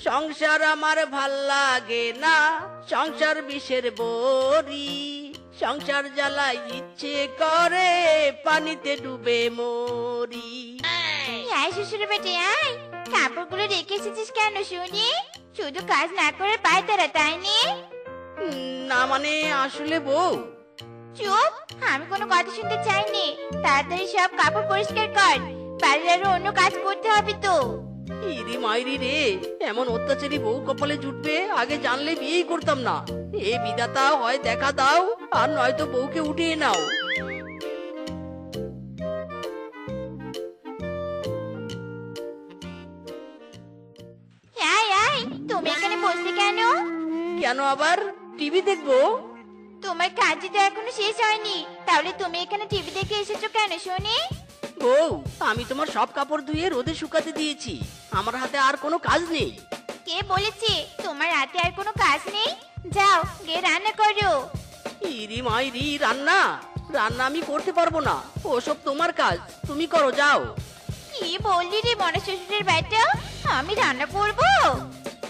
সংসার আমার ভাল লাগে না, সংসার বিষের বড়ি। সংসার জ্বালাই ইচ্ছে করে পানিতে ডুবে মরি। আয় শ্বশুর বেটে আয়, কাপড়গুলো রেখে এসেছিস কেন শুনি? শুধু কাজ না করে পায় তারা, তাই নি? না মানে আসলে বউ। চুপ, আমি কোনো কথা শুনতে চাইনি। তাড়াতাড়ি সব কাপড় পরিষ্কার কর, বাড়ির আরো অন্য কাজ করতে হবে তো। ইরি মাইরি রে, এমন অত্যাচারী বউ কপালে জুটবে আগে জানলে বিয়েই করতাম না। এ বিধাতা, হয় দেখা দাও আর নয়তো বউকে উঠিয়ে নাও। আয় আয়, তুমি এখানে বসলে কেন? কেন আবার টিভি দেখবো? তোমার কাজই তো এখনো শেষ হয়নি, তাহলে তুমি এখানে টিভি দেখে এসেছো কেন শুনি? বউ, আমি তোমার সব কাপড় ধুয়ে রোদে শুকাতে দিয়েছি, আমার হাতে আর কোনো কাজ নেই। কে বলেছে তোমার হাতে আর কোনো কাজ নেই? যাও গিয়ে রান্না করো। ইরি মাইরি, রান্না? রান্না আমি করতে পারবো না, ওসব তোমার কাজ, তুমি করো, যাও। কি বললি রে মনে শ্বশুরের বেটা, আমি রান্না করবো?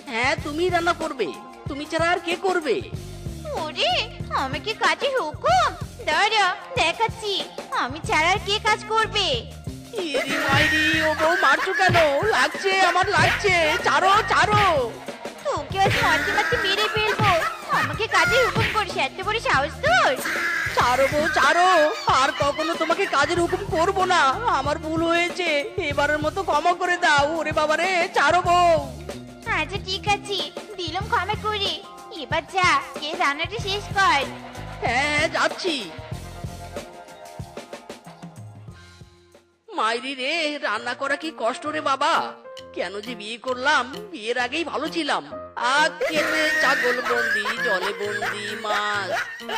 হ্যাঁ, তুমি রান্না করবে, তুমি ছাড়া আর কে করবে? ওরে, আমাকে কাজের হুকুম? দাঁড়া দেখাচ্ছি আমি ছাড়া আর কে কাজ করবে। ইরি মাইরি, ও বউ মারছো কেন? লাগছে, আমার লাগছে, ছাড়ো ছাড়ো। তোকে আজ মারতে মারতে মেরে ফেলবো। আমাকে কাজের হুকুম করিস, এত বড় সাহস তোর? ছাড়ো বউ, ছাড়ো, আর কখনো তোমাকে কাজের হুকুম করবো না, আমার ভুল হয়েছে, এবারের মতো ক্ষমা করে দাও। ওরে বাবারে, ছাড়ো বউ। আচ্ছা ঠিক আছে, দিলাম ক্ষমা করে। এবার যা কে রান্নাটা শেষ কর। হ্যাঁ, যাচ্ছি। মাইরি রে, রান্না করা কি কষ্ট রে বাবা, কেন যে বিয়ে করলাম, বিয়ের আগেই ভালো ছিলাম। আগ খেতে ছাগল বন্দি, জলে বন্দি মাছ,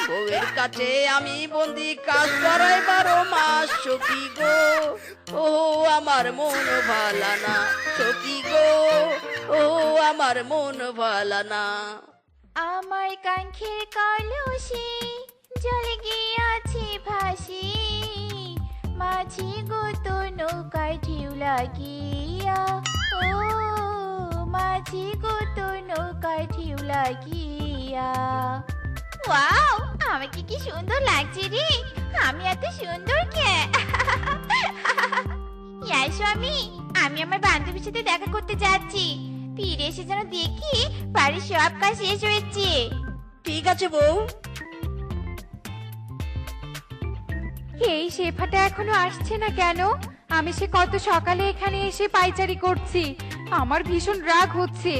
বউয়ের কাছে আমি বন্দি, কাজ করাই 12 মাস। সখী গো, ও আমার মন ভালা না, সখী গো, ও আমার মন ভালা না। আমার কাঙ্ক্ষের কলসি জলে গিয়াছে ভাসি, মাঝি গো তোর নৌকায় ঢেউ লাগিয়া, ও মাঝি গো তোর নৌকায় ঢেউ লাগিয়া। ওয়াও, আমাকে কি সুন্দর লাগছে রে, আমি এত সুন্দর কে? ইয়া স্বামী, আমি আমার বান্ধবীর সাথে দেখা করতে যাচ্ছি, ফিরে এসে যেন দেখি বাড়ির সব কাজ শেষ হয়েছে। ঠিক আছে বউ। এই শেফাটা এখনো আসছে না কেন? আমি সে কত সকালে এখানে এসে পাইচারি করছি, আমার ভীষণ রাগ হচ্ছে।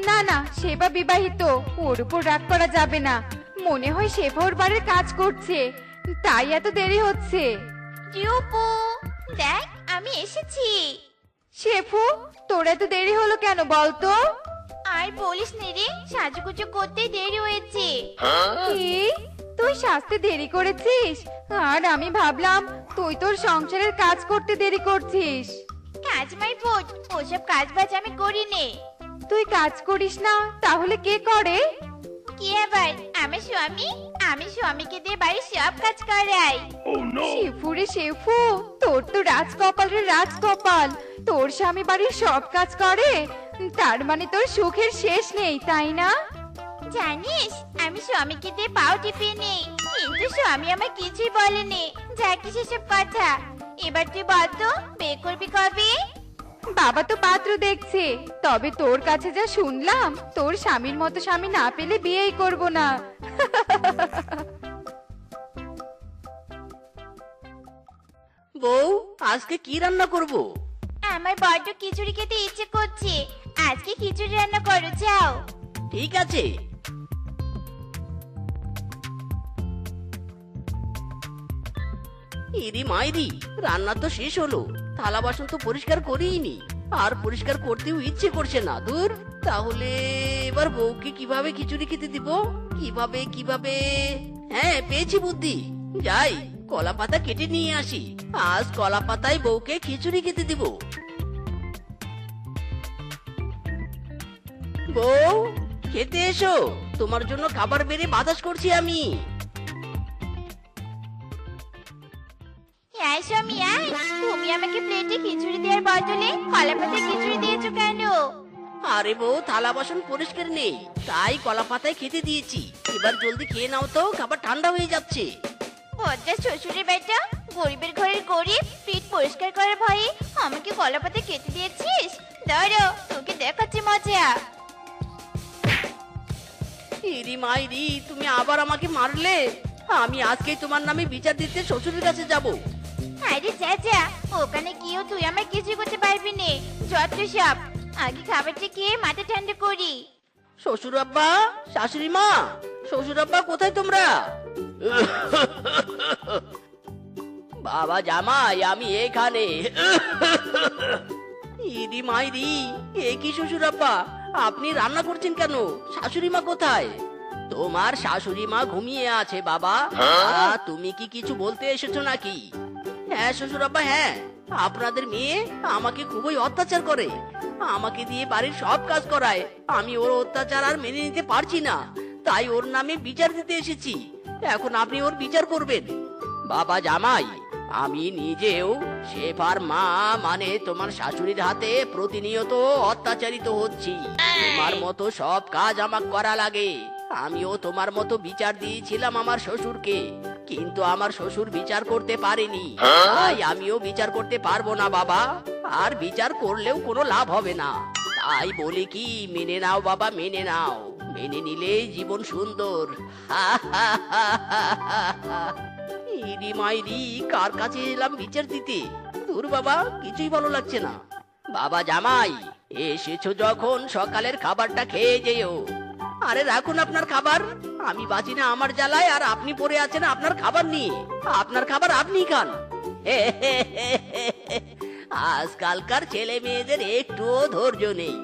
না না, শেফা বিবাহিত, ওর উপর রাগ করা যাবে না। মনে হয় শেফা ওর বাড়ির কাজ করছে, তাই এত দেরি হচ্ছে। রূপু, দেখ আমি এসেছি। শেফু, তোর এত দেরি হলো কেন বলতো? আর বলিস নে রে, সাজুগুজু করতে দেরি হয়েছে। কি, তুই সাজতে দেরি করেছিস? আর আমি ভাবলাম তুই তোর সংসারের কাজ করতে দেরি করছিস। কাজ মাই ফুট, ওসব কাজ বাজ আমি করি নে। তুই কাজ করিস না, তাহলে কে করে? কি আবার, আমার স্বামী, আমি স্বামীকে দিয়ে বাড়ির সব কাজ করাই। শেফু রে শেফু, তোর তো রাজকপাল রে রাজকপাল, তোর স্বামী বাড়ির সব কাজ করে, তার মানে তোর সুখের শেষ নেই, তাই না? জানিস, আমি স্বামীকে দিয়ে পাও টিপে নেই, কিন্তু স্বামী আমার কিছুই বলেনি। যা কি সেসব কথা, এবার তুই বল তো, বিয়ে করবি কবে? বাবা তো পাত্র দেখছে, তবে তোর কাছে যা শুনলাম, তোর স্বামীর মতো স্বামী না পেলে বিয়েই করব না। বউ, আজকে কি রান্না করব? আমার বড্ড খিচুড়ি খেতে ইচ্ছে করছে, আজকে খিচুড়ি রান্না করো, যাও। ঠিক আছে। ইরি মাইরি, রান্না তো শেষ হলো, থালা বাসন তো পরিষ্কার করিনি, আর পরিষ্কার করতেও ইচ্ছে করছে না। দূর, তাহলে এবার বউকে কিভাবে খিচুড়ি খেতে দিব? কিভাবে কিভাবে? হ্যাঁ, পেয়েছি বুদ্ধি। যাই, কলা পাতা কেটে নিয়ে আসি, আজ কলা পাতায় বউকে খিচুড়ি খেতে দিব। বউ, খেতে এসো, তোমার জন্য খাবার বেড়ে বাতাস করছি আমি। হ্যাঁ স্বামী, আয়। তুমি আমাকে প্লেটে খিচুড়ি দেওয়ার বদলে কলা পাতায় খিচুড়ি দিয়েছো কেন? আরে বউ, থালা বাসন পরিষ্কার নেই, তাই কলা পাতায় খেতে দিয়েছি। এবার জলদি খেয়ে নাও তো, খাবার ঠান্ডা হয়ে যাচ্ছে। ওটা শ্বশুরের বেটা, গরিবের ঘরের গরিব, পিঠ পরিষ্কার করার ভয়ে আমাকে কলাপাতে কেটে দিয়েছিস। দাঁড়ো, তোকে দেখাচ্ছি মজা। ইরি মাইরি, তুমি আবার আমাকে মারলে। আমি আজকেই তোমার নামে বিচার দিতে শ্বশুরের কাছে যাব। আরে যা যা, ওখানে গিয়েও তুই আমার কিছু করতে পারবি না। যত সব, আগে খাবারটা খেয়ে মাথা ঠান্ডা করি। শ্বশুর আব্বা, শাশুড়ি মা, শ্বশুর আব্বা কোথায় তোমরা? বাবা জামাই, আমি এখানে। ইরি মাইরি, এ কি শ্বশুর আব্বা, আপনি রান্না করছেন কেন? শাশুড়ি মা কোথায়? তোমার শাশুড়ি মা ঘুমিয়ে আছে বাবা। তুমি কি কিছু বলতে এসেছো নাকি? হ্যাঁ শ্বশুর আব্বা, হ্যাঁ, আপনাদের মেয়ে আমাকে খুবই অত্যাচার করে, আমাকে দিয়ে বাড়ির সব কাজ করায়। আমি ওর অত্যাচার আর মেনে নিতে পারছি না, তাই ওর নামে বিচার দিতে এসেছি। এখন আপনি ওর বিচার করবেন। বাবা জামাই, আমি নিজেও শেফার মা মানে তোমার শাশুড়ির হাতে প্রতিনিয়ত অত্যাচারিত হচ্ছি। তোমার মতো সব কাজ আমার করা লাগে। আমিও তোমার মতো বিচার দিয়েছিলাম আমার শ্বশুরকে, কিন্তু আমার শ্বশুর বিচার করতে পারেনি, তাই আমিও বিচার করতে পারবো না বাবা। আর বিচার করলেও কোনো লাভ হবে না। তাই বলি কি, মেনে নাও বাবা, মেনে নাও। মেনে নিলেই জীবন সুন্দর। ইরি মাইরি, কার কাছে এলাম বিচার দিতে? দূর বাবা, কিছুই ভালো লাগছে না। বাবা জামাই, এসেছো যখন সকালের খাবারটা খেয়ে যেও। আরে রাখুন আপনার খাবার, আমি বাঁচি না আমার জ্বালায়, আর আপনি পড়ে আছেন আপনার খাবার নিয়ে। আপনার খাবার আপনি খান। আজকালকার ছেলে মেয়েদের একটুও ধৈর্য নেই।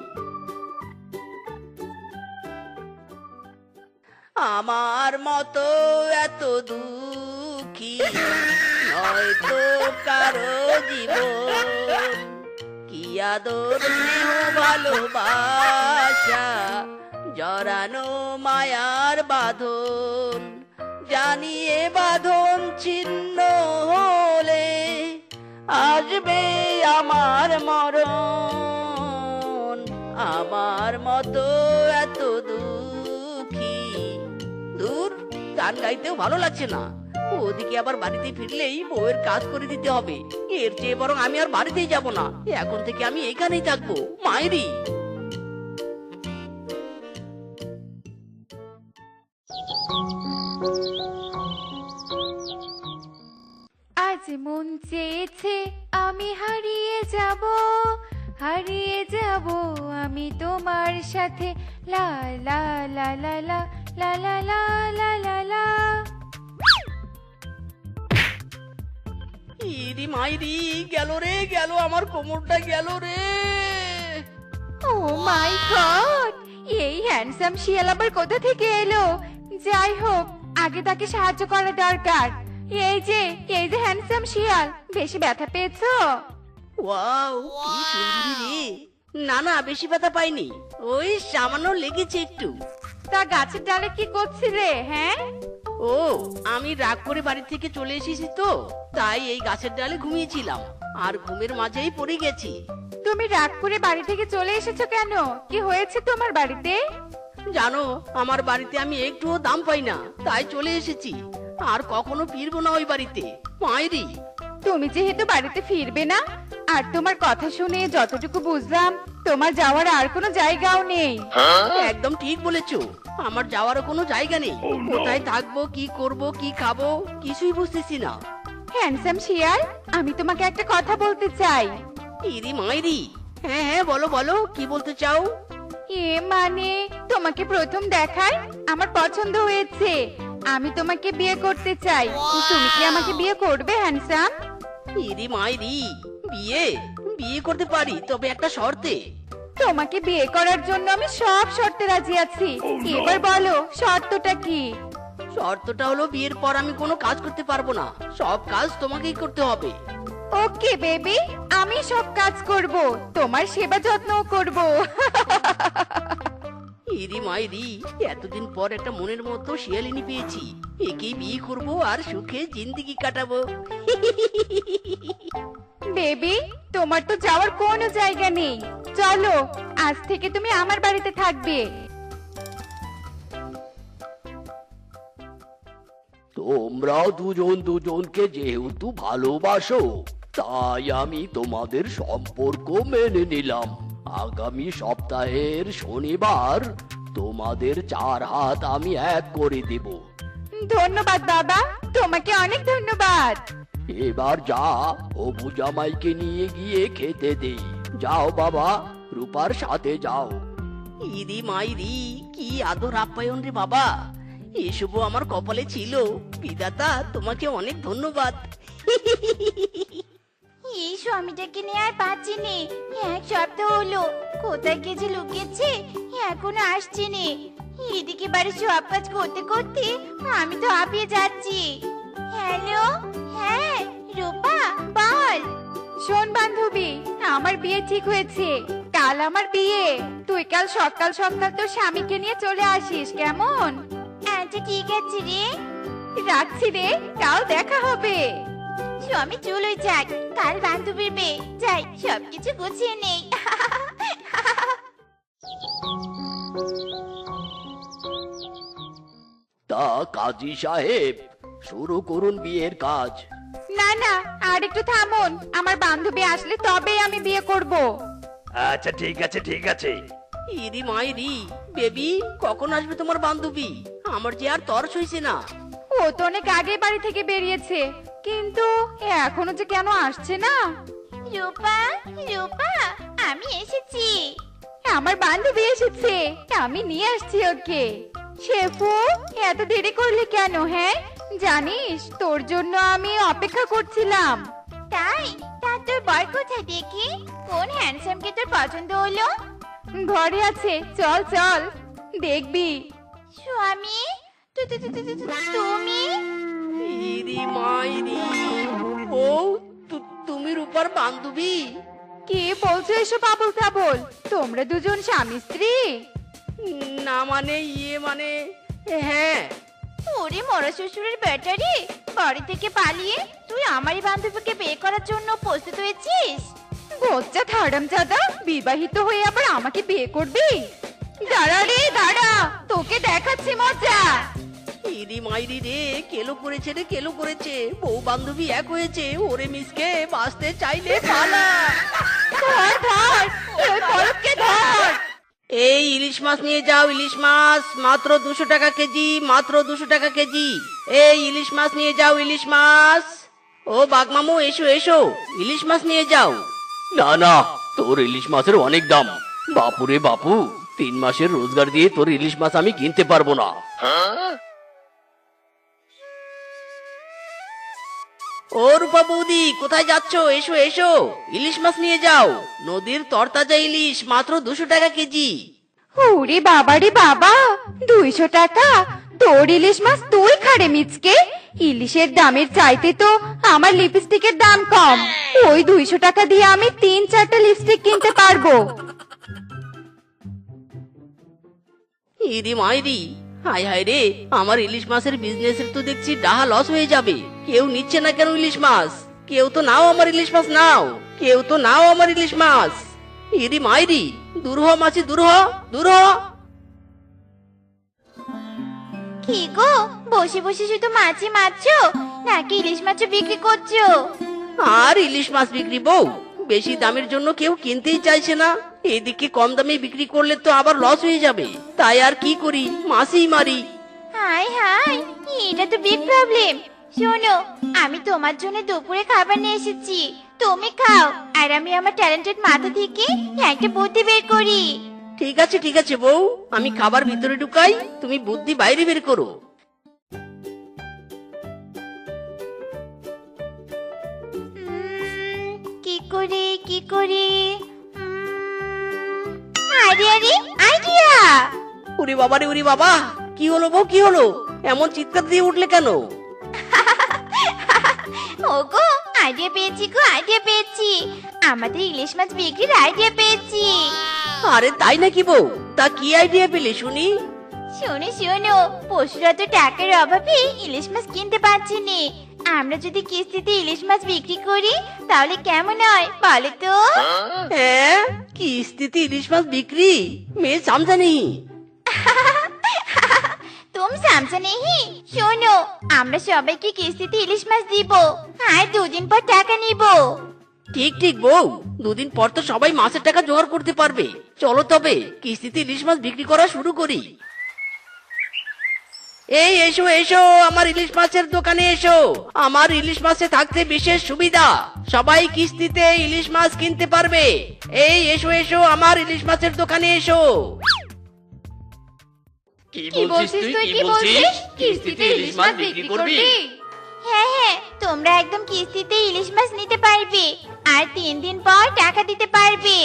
আমার মতো এত দুঃখী নয়তো কারো জীবন, কি আদর স্নেহ ভালোবাসা জড়ানো মায়ার বাঁধন। জানিয়ে বাঁধন ছিন্ন হলে আসবে আমার মরণ। আমার মতো এত দুঃখী। দূর, গান গাইতেও ভালো লাগছে না। ওদিকে আবার বাড়িতে ফিরলেই বউয়ের কাজ করে দিতে হবে। এর চেয়ে বরং আমি আর বাড়িতেই যাব না, এখন থেকে আমি এখানেই থাকবো। মায়েরি, আজ মন চেয়েছে আমি হারিয়ে যাব, হারিয়ে যাব আমি তোমার সাথে। লা লা লা লা লা লা লা লা লা লা লা। ইরি মাইরি, গেল রে গেল, আমার কোমরটা গেল রে। ও মাই গড, এই হ্যান্ডসাম শিয়াল আবার কোথা থেকে এলো? যাই হোক, আগে তাকে সাহায্য করা দরকার। এই যে হ্যান্ডসাম শিয়াল, বেশি ব্যথা পেয়েছো? ওয়াও, কি সুন্দরী রে। না না, বেশি ব্যথা পাইনি, ওই সামান্য লেগেছে একটু। তা গাছের ডালে কি করছিলে? হ্যাঁ, ও, আমি রাগ করে বাড়ি থেকে চলে এসেছি তো, তাই এই গাছের ডালে ঘুমিয়েছিলাম, আর ঘুমের মাঝেই পড়ে গেছি। তুমি রাগ করে বাড়ি থেকে চলে এসেছো কেন? কি হয়েছে তোমার বাড়িতে? জানো, আমার বাড়িতে আমি একটুও দাম পাই না, তাই চলে এসেছি। আর কখনো ফিরবো না ওই বাড়িতে। মায়েরি, তুমি যেহেতু বাড়িতে ফিরবে না, আর তোমার কথা শুনে যতটুকু বুঝলাম, তোমার যাওয়ার আর কোনো জায়গাও নেই। একদম ঠিক বলেছো, আমার যাওয়ারও কোনো জায়গা নেই। কোথায় থাকবো, কি করব, কি খাবো, কিছুই বুঝতেছি না। হ্যান্ডসাম শিয়াল, আমি তোমাকে একটা কথা বলতে চাই। ইরি মাইরি, হ্যাঁ হ্যাঁ, বলো বলো, কি বলতে চাও? এ মানে, তোমাকে প্রথম দেখায় আমার পছন্দ হয়েছে। আমি তোমাকে বিয়ে করতে চাই। তুমি কি আমাকে বিয়ে করবে হ্যান্ডসাম? ইরি মাইরি, বিয়ে বিয়ে করতে পারি, তবে একটা শর্তে। তোমাকে বিয়ে করার জন্য আমি সব শর্তে রাজি আছি। এবার বলো শর্তটা কি? শর্তটা হলো, বিয়ের পর আমি কোনো কাজ করতে পারবো না, সব কাজ তোমাকেই করতে হবে। ওকে বেবি, আমি সব কাজ করব, তোমার সেবা যত্নও করব। ইরি মাইরি, এতদিন পর একটা মনের মতো শিয়ালিনী পেয়েছি, একেই বিয়ে করবো আর সুখে জিন্দেগি কাটাবো। বেবি, তোমার তো যাওয়ার কোনো জায়গা নেই। চলো, আজ থেকে তুমি আমার বাড়িতে থাকবে। তোমরা দুজন দুজনকে যেহেতু ভালোবাসো, তাই আমি তোমাদের সম্পর্ক মেনে নিলাম। আগামী সপ্তাহের শনিবার তোমাদের 4 হাত আমি এক করে দেব। ধন্যবাদ বাবা, তোমাকে অনেক ধন্যবাদ। এবার যা, হবু জামাইকে নিয়ে গিয়ে খেতে দে। যাও বাবা, রূপার সাথে যাও। ইরি মাইরি, কি আদর আপ্যায়ন রে বাবা, এসবও আমার কপালে ছিল। বিধাতা তোমাকে অনেক ধন্যবাদ। এই স্বামীটাকে নিয়ে আর পাচ্ছি নে। 1 সপ্তাহ হলো, কোথায় গেছে লুকিয়েছে, এখনো আসছে নে। এদিকে বাড়ির সব কাজ করতে করতে আমি তো হাঁপিয়ে যাচ্ছি। হ্যালো, হ্যাঁ রূপা বল। শোন বান্ধবী, আমার বিয়ে ঠিক হয়েছে। কাল আমার বিয়ে। তুই কাল সকাল সকাল তোর স্বামীকে নিয়ে চলে আসিস, কেমন? আচ্ছা ঠিক আছে রে। রাখছি রে, কাল দেখা হবে। স্বামী চলে যাক, কাল বান্ধবীর বিয়ে। যাই, সবকিছু গুছিয়ে নেই। তা কাজী সাহেব, শুরু করুন বিয়ের কাজ। না না, আর একটু থামুন। আমার বান্ধবী আসলে তবেই আমি বিয়ে করব। আচ্ছা ঠিক আছে ঠিক আছে। ইরি মাইরি, বেবি কখন আসবে তোমার বান্ধবী? আমার যে আর তর সইছে না। ও তো অনেক আগে বাড়ি থেকে বেরিয়েছে, কিন্তু এখনো যে কেন আসছে না? রূপা, রূপা, আমি এসেছি। আমার বান্ধবী এসেছে, আমি নিয়ে আসছি ওকে। শেফু, এত দেরি করলে কেন? হ্যাঁ, জানিস তোর জন্য আমি অপেক্ষা করছিলাম। তাই? তা তোর বর কোথায় দেখি? কোন হ্যান্ডসামকে তোর পছন্দ হলো? ঘরে আছে, চল চল দেখবি। স্বামী, তুমি? ইরি মাইরি, ও তুমি রূপার বান্ধবী? কি বলছো এসব আবল তাবল? তোমরা দুজন স্বামী স্ত্রী? না মানে মানে হ্যাঁ। ওরে মরা শ্বশুরের ব্যাটারি, বাড়ি থেকে পালিয়ে তুই আমারই বান্ধবীকে বিয়ে করার জন্য প্রস্তুত হয়েছিস? বচ্চা হারামজাদা, বিবাহিত হয়ে আবার আমাকে বিয়ে করবি? দাঁড়া রে দাঁড়া, তোকে দেখাচ্ছি মজা। ইরি মাইরি রে, কেলো করেছে রে, কেলো করেছে। বউ বান্ধবী এক হয়েছে। ওরে মিসকে, বাঁচতে চাইলে পালা। ধর ধর, ওই বলদকে ধর। এই ইলিশ মাছ নিয়ে যাও, ইলিশ মাছ মাত্র 200 টাকা কেজি, মাত্র 200 টাকা কেজি। এই ইলিশ মাছ নিয়ে যাও, ইলিশ মাছ। ও বাগমামু, এসো এসো, ইলিশ মাছ নিয়ে যাও। না না, তোর ইলিশ মাছের অনেক দাম। বাপুরে বাপু, 3 মাসের রোজগার দিয়ে তোর ইলিশ মাছ আমি কিনতে পারবো না। ও রূপা বৌদি, কোথায় যাচ্ছ? এসো এসো, ইলিশ মাছ নিয়ে যাও। নদীর তরতাজা ইলিশ, মাত্র 200 টাকা কেজি। ওরে বাবা রে বাবা, 200 টাকা? তোর ইলিশ মাছ তুই খাড়ে মিচকে। ইলিশের দামের চাইতে তো আমার লিপস্টিকের দাম কম। ওই 200 টাকা দিয়ে আমি 3-4টা লিপস্টিক কিনতে পারবো। ইরি মাইরি, হায় হায় রে, আমার ইলিশ মাছের বিজনেসের তো দেখছি ডাহা লস হয়ে যাবে। কেউ নিচ্ছে না কেন ইলিশ মাছ? কেউ তো নাও আমার ইলিশ মাছ, নাও, কেউ তো নাও আমার ইলিশ মাছ। ইরি মাইরি, দূর হ মাছি, দূর হ, দূর হ। কি গো, বসে বসে শুধু মাছই মারছো নাকি ইলিশ মাছও বিক্রি করছো? আর ইলিশ মাছ বিক্রি বউ, বেশি দামের জন্য কেউ কিনতেই চাইছে না। এদিকে কম দামে বিক্রি করলে তো আবার লস হয়ে যাবে। তাই আর কি করি, মাছই মারি। হাই হাই, এটা তো বিগ প্রবলেম। শোনো, আমি তোমার জন্য দুপুরে খাবার নিয়ে এসেছি, তুমি খাও, আর আমি আমার ট্যালেন্টেড মাথা থেকে একটা বুদ্ধি বের করি। ঠিক আছে বউ, আমি খাবার ভিতরে ঢুকাই, তুমি বুদ্ধি বাইরে বের করো। কি করি? আরে আরে, আইডিয়া! উরি বাবা রে, উরি বাবা, কি হলো বউ, কি হলো? এমন চিৎকার দিয়ে উঠলে কেন? ওগো, আইডিয়া পেয়েছি গো, আইডিয়া পেয়েছি। আমাদের ইলিশ মাছ বিক্রির আইডিয়া পেয়েছি। আরে তাই নাকি বউ? তা কি আইডিয়া পেলে শুনি? শোনো শোনো, পশুরা তো টাকার অভাবে ইলিশ মাছ কিনতে পারছে না। আমরা যদি কিস্তিতে ইলিশ মাছ বিক্রি করি তাহলে কেমন হয় বলো তো? হ্যাঁ, কিস্তিতে ইলিশ মাছ বিক্রি? মেয়ে সমঝা নেই। তুমি সামসা নেহি? শোনো, আমরা সবাইকে কিস্তিতে ইলিশ মাছ দিব আর 2 দিন পর টাকা নিব। ঠিক ঠিক বউ, 2 দিন পর তো সবাই মাছের টাকা জোগাড় করতে পারবে। চলো তবে কিস্তিতে ইলিশ মাছ বিক্রি করা শুরু করি। এই এসো এসো, আমার ইলিশ মাছের দোকানে এসো। আমার ইলিশ মাছে থাকতে বিশেষ সুবিধা, সবাই কিস্তিতে ইলিশ মাছ কিনতে পারবে। এই এসো এসো, আমার ইলিশ মাছের দোকানে এসো। কি বলছিস তুই? কি বলছিস? কিস্তিতে ইলিশ মাছ বিক্রি করবি? হ্যাঁ হ্যাঁ, তোমরা একদম কিস্তিতে ইলিশ মাছ নিতে পারবে আর 3 দিন পর টাকা দিতে পারবে।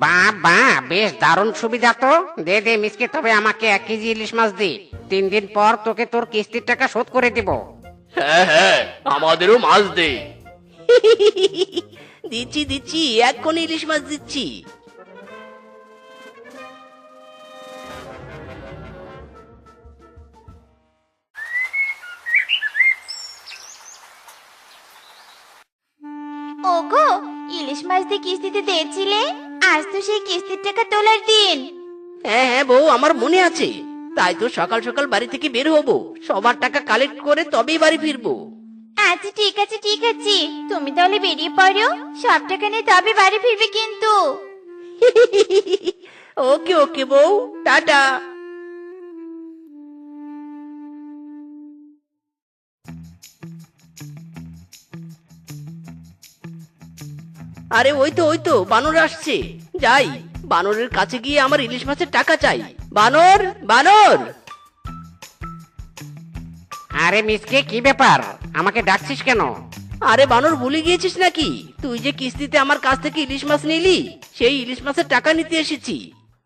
বাহ বাহ, বেশ দারুণ সুবিধা তো। দে দে মিসকে, তবে আমাকে 1 কেজি ইলিশ মাছ দি। 3 দিন পর তোকে তোর কিস্তির টাকা শোধ করে দিব। হ্যাঁ হ্যাঁ, আমাদেরও মাছ দে। দিচ্ছি দিচ্ছি, এক্ষুনি ইলিশ মাছ দিচ্ছি। ওগো, ইলিশ মাছ দিয়ে কিস্তিতে দিয়েছিলে, আজ তো সেই কিস্তির টাকা তোলার দিন। হ্যাঁ হ্যাঁ বউ, আমার মনে আছে। তাই তো সকাল সকাল বাড়ি থেকে বের হবো, সবার টাকা কালেক্ট করে তবেই বাড়ি ফিরবো। আচ্ছা ঠিক আছে ঠিক আছে, তুমি তাহলে বেরিয়ে পড়ো, সব টাকা নিয়ে তবে বাড়ি ফিরবে কিন্তু। ওকে ওকে বউ, টাটা। আরে ওই তো বানর আসছে। যাই, বানরের কাছে গিয়ে আমার ইলিশ মাছের টাকা চাই। বানর বানর। আরে মিসকে, কি ব্যাপার? আমাকে ডাকছিস কেন? আরে বানর, ভুলে গিয়েছিস নাকি? তুই যে কিস্তিতে আমার কাছ থেকে ইলিশ মাছ নিলি, সেই ইলিশ মাছের টাকা নিতে এসেছি।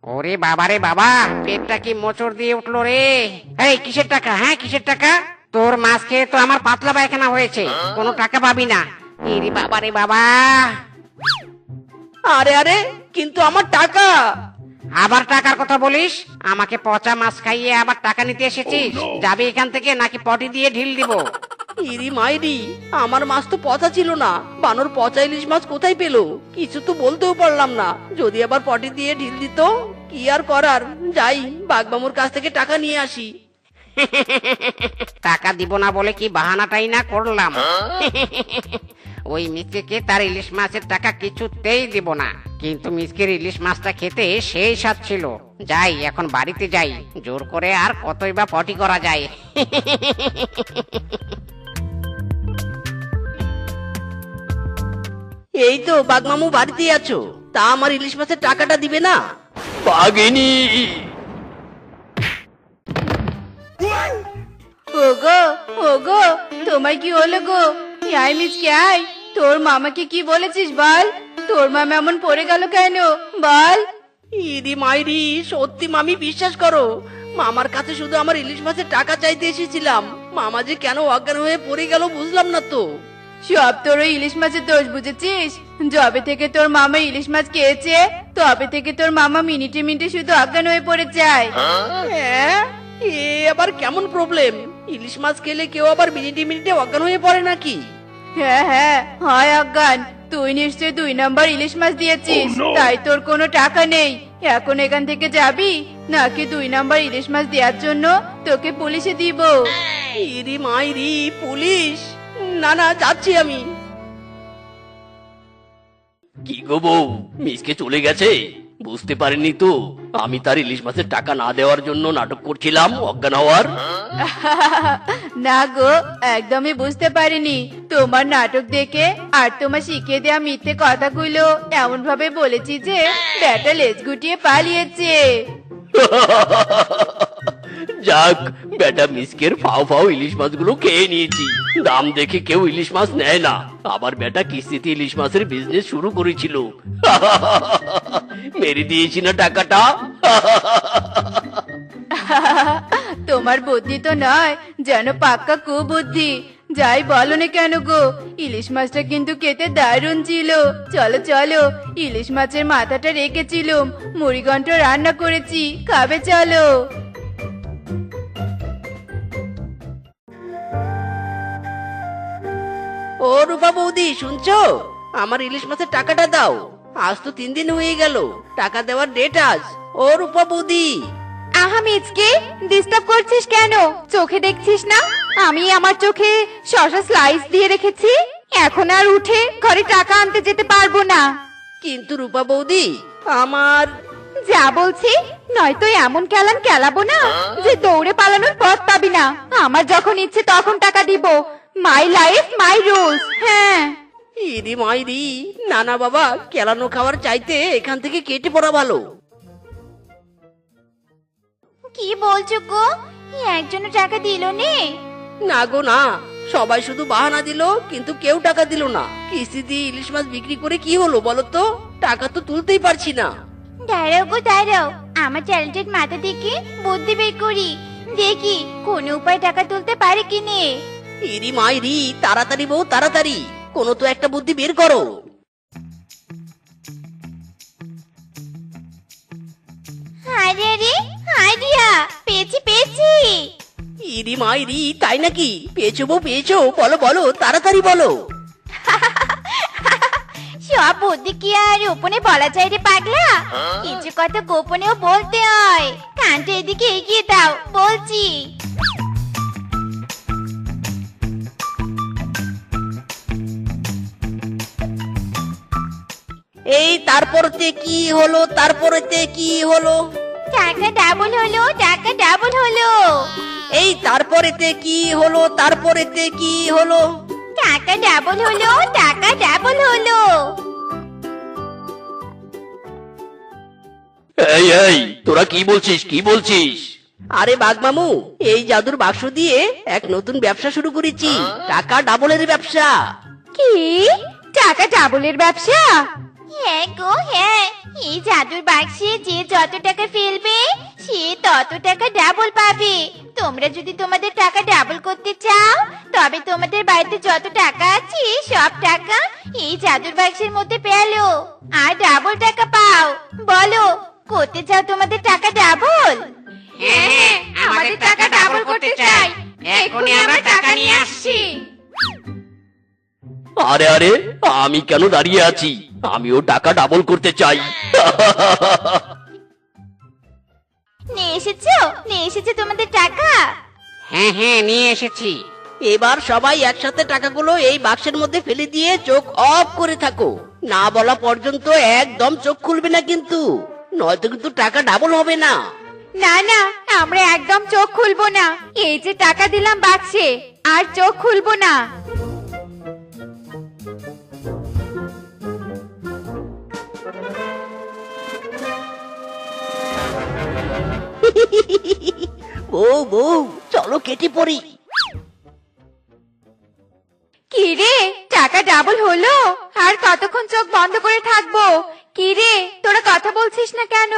ওরে বাবা রে বাবা, পেটটা কি মোচড় দিয়ে উঠলো রে। এই কিসের টাকা? হ্যাঁ কিসের টাকা? তোর মাছ খেয়ে তো আমার পাতলা পায়খানা হয়েছে, কোনো টাকা পাবি না। ইরি বাবা রে বাবা। আরে আরে, কিন্তু আমার টাকা। আবার টাকার কথা বলিস? আমাকে পচা মাছ খাইয়ে আবার টাকা নিতে এসেছিস? যাবি এখান থেকে নাকি পটি দিয়ে ঢিল দিব? ইরি মাইরি, আমার মাছ তো পচা ছিল না। বানর পচা ইলিশ মাছ কোথায় পেলো? কিছু তো বলতেও পারলাম না। যদি আবার পটি দিয়ে ঢিল দিত, কি আর করার। যাই, বাঘমামুর কাছ থেকে টাকা নিয়ে আসি। টাকা দিব না বলে কি বাহানাটাই না করলাম। ওই মিসকে তার ইলিশ মাছের টাকা কিছুতেই দিব না, কিন্তু মিসকের ইলিশ মাছটা খেতে সেই স্বাদ ছিল। যাই, এখন বাড়িতে যাই, জোর করে আর কতই বা পটি করা যায়। এই তো বাঘমামু, বাড়িতে আছো? তা আমার ইলিশ মাছের টাকাটা দিবে না? বাঘিনী, ওগো ওগো, তোমার কি হলো গো? আয় মিচকে আয়, তোর মামাকে কি বলেছিস বল? তোর মামা এমন পড়ে গেল কেন বল? ইরি মাইরি, সত্যি মামি, বিশ্বাস করো, মামার কাছে শুধু আমার ইলিশ মাছের টাকা চাইতে এসেছিলাম। মামা যে কেন অজ্ঞান হয়ে পড়ে গেল বুঝলাম না তো। সব তোর ওই ইলিশ মাছের দোষ বুঝেছিস? যবে থেকে তোর মামা ইলিশ মাছ খেয়েছে, তবে থেকে তোর মামা মিনিটে মিনিটে শুধু অজ্ঞান হয়ে পড়ে যায়। হ্যাঁ, এ আবার কেমন প্রবলেম? ইলিশ মাছ খেলে কেউ আবার মিনিটে মিনিটে অজ্ঞান হয়ে পড়ে নাকি? হ্যাঁ হ্যাঁ, হয় অজ্ঞান। তুই নিশ্চয় 2 নাম্বার ইলিশ মাছ দিয়েছিস, তাই তোর কোনো টাকা নেই। এখন এখান থেকে যাবি নাকি 2 নাম্বার ইলিশ মাছ দেওয়ার জন্য তোকে পুলিশে দিব? ইরি মাইরি, পুলিশ? না না, যাচ্ছি আমি। কি গো বউ, মিসকে চলে গেছে? বুঝতে পারিনি তো আমি তার ইলিশ মাছের টাকা না দেওয়ার জন্য নাটক করছিলাম অজ্ঞান হওয়ার। না গো, একদমই বুঝতে পারিনি। তোমার নাটক দেখে আর তোমার শিখিয়ে দেওয়া মিথ্যে কথাগুলো এমন ভাবে বলেছি যে ব্যাটা লেজ গুটিয়ে পালিয়েছে। যাক, বেটা মিসকের ফাও ফাও ইলিশ মাছগুলো খেয়ে নিয়েছি। দাম দেখে কেউ ইলিশ মাছ নেয় না, আবার বেটা কিস্তিতে ইলিশ মাছের বিজনেস শুরু করেছিল। মেরে দিয়েছি না টাকাটা। তোমার বুদ্ধি তো নয়, যেন পাক্কা কুবুদ্ধি। যাই বলো না কেন গো, ইলিশ মাছটা কিন্তু খেতে দারুণ ছিল। চলো চলো, ইলিশ মাছের মাথাটা রেখেছিলুম, মুড়িঘন্ট রান্না করেছি, খাবে চলো। রূপা বৌদি শুনছো? আমার ইলিশ মাছের টাকাটা দাও। আজ তো 3 দিন হয়ে গেল, টাকা দেওয়ার ডেট আজ। ও রূপা বৌদি। আহা মিচকে, ডিস্টার্ব করছিস কেন? চোখে দেখছিস না আমি আমার চোখে শসা স্লাইস দিয়ে রেখেছি? এখন আর উঠে ঘরে টাকা আনতে যেতে পারবো না। কিন্তু রূপা বৌদি, আমার যা বলছি, নয়তো এমন কেলান কেলাবো না যে দৌড়ে পালানোর পথ পাবি না। আমার যখন ইচ্ছে তখন টাকা দিব। My life my rules. হ্যাঁ, ইরি মাইরি, না না বাবা, কেলানো খাবার চাইতে এখান থেকে কেটে পড়া ভালো। কি বলছো গো? একজনও টাকা দিল নে? না গো না, সবাই শুধু বাহানা দিল, কিন্তু কেউ টাকা দিল না। কিস্তি দিয়ে ইলিশ মাছ বিক্রি করে কি হলো বলো তো? টাকা তো তুলতেই পারছি না। দাঁড়াও গো দাঁড়াও, আমার ট্যালেন্টেড মাথা থেকে বুদ্ধি বের করি, দেখি কোন উপায় টাকা তুলতে পারে কি নে। ইরি মাইরি, তাড়াতাড়ি বউ তাড়াতাড়ি, কোনো তো একটা বুদ্ধি বের করো। আরে আরে, আইডিয়া পেয়েছি পেয়েছি। ইরি মাইরি, তাই নাকি? পেয়েছো বউ পেয়েছো? বলো বলো, তাড়াতাড়ি বলো। সব বুদ্ধি কি আর গোপনে বলা যায় রে পাগলা? কিছু কথা গোপনেও বলতে হয়। কানটা এদিকে এগিয়ে দাও, বলছি। এই তারপরতে কি হলো? তারপরেতে কি হলো? টাকা ডাবল হলো, টাকা ডাবল হলো। এই তারপরেতে কি হলো? তারপরেতে কি হলো? টাকা ডাবল হলো, টাকা ডাবল হলো। এই এই, তোরা কি বলছিস, কি বলছিস? আরে বাঘমামু, এই জাদুর বাক্স দিয়ে এক নতুন ব্যবসা শুরু করেছি, টাকা ডাবলের ব্যবসা। কি? টাকা ডাবলের ব্যবসা? হ্যাঁ গো হ্যাঁ, এই জাদুর বাক্সে যে যত টাকা ফেলবে সে তত টাকা ডাবল পাবে। তোমরা যদি তোমাদের টাকা ডাবল করতে চাও, তবে তোমাদের বাড়িতে যত টাকা আছে সব টাকা এই জাদুর বাক্সের মধ্যে পেলো আর ডাবল টাকা পাও। বলো, করতে চাও তোমাদের টাকা ডাবল? হ্যাঁ হ্যাঁ, আমাদের টাকা ডাবল করতে চাই। এখনই আমরা টাকা নিয়ে আসছি। আরে আরে, আমি কেন দাঁড়িয়ে আছি? আমিও টাকা ডাবল করতে চাই। নিয়ে এসেছো? নিয়ে এসেছো তোমাদের টাকা? হ্যাঁ হ্যাঁ, নিয়ে এসেছি। এবার সবাই একসাথে টাকাগুলো এই বাক্সের মধ্যে ফেলে দিয়ে চোখ অফ করে থাকো। না বলা পর্যন্ত একদম চোখ খুলবে না কিন্তু, নয়তো কিন্তু টাকা ডাবল হবে না। না না, আমরা একদম চোখ খুলবো না। এই যে টাকা দিলাম বাক্সে, আর চোখ খুলবো না। বউ বউ, চলো কেটে পড়ি। কি রে, টাকা ডাবল হলো? আর কতক্ষণ চোখ বন্ধ করে থাকবো? কি রে, তোরা কথা বলছিস না কেন?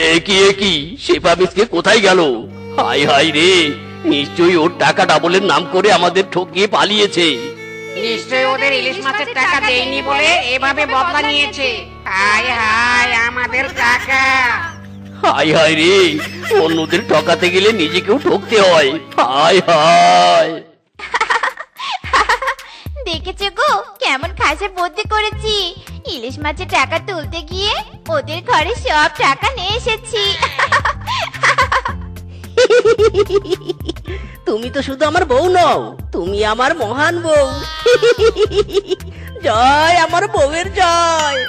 এ কি, শেফা মিসকে কোথায় গেল? হাই হাই রে, নিশ্চয়ই ওর টাকা ডাবলের নাম করে আমাদের ঠকিয়ে পালিয়েছে। নিশ্চয়ই ওদের ইলিশ মাছের টাকা দেয়নি বলে এভাবে বদলা নিয়েছে। হায় হায়, আমাদের টাকা। হাই হাই রে, অন্যদের ঠকাতে গেলে নিজেকেও ঠকতে হয়। হায় হায়। দেখেছো গো কেমন খাসে বুদ্ধি করেছি? ইলিশ মাছের টাকা তুলতে গিয়ে ওদের ঘরে সব টাকা নিয়ে এসেছি। তুমি তো শুধু আমার বউ নও, তুমি আমার মহান বউ। জয় আমার বউয়ের জয়।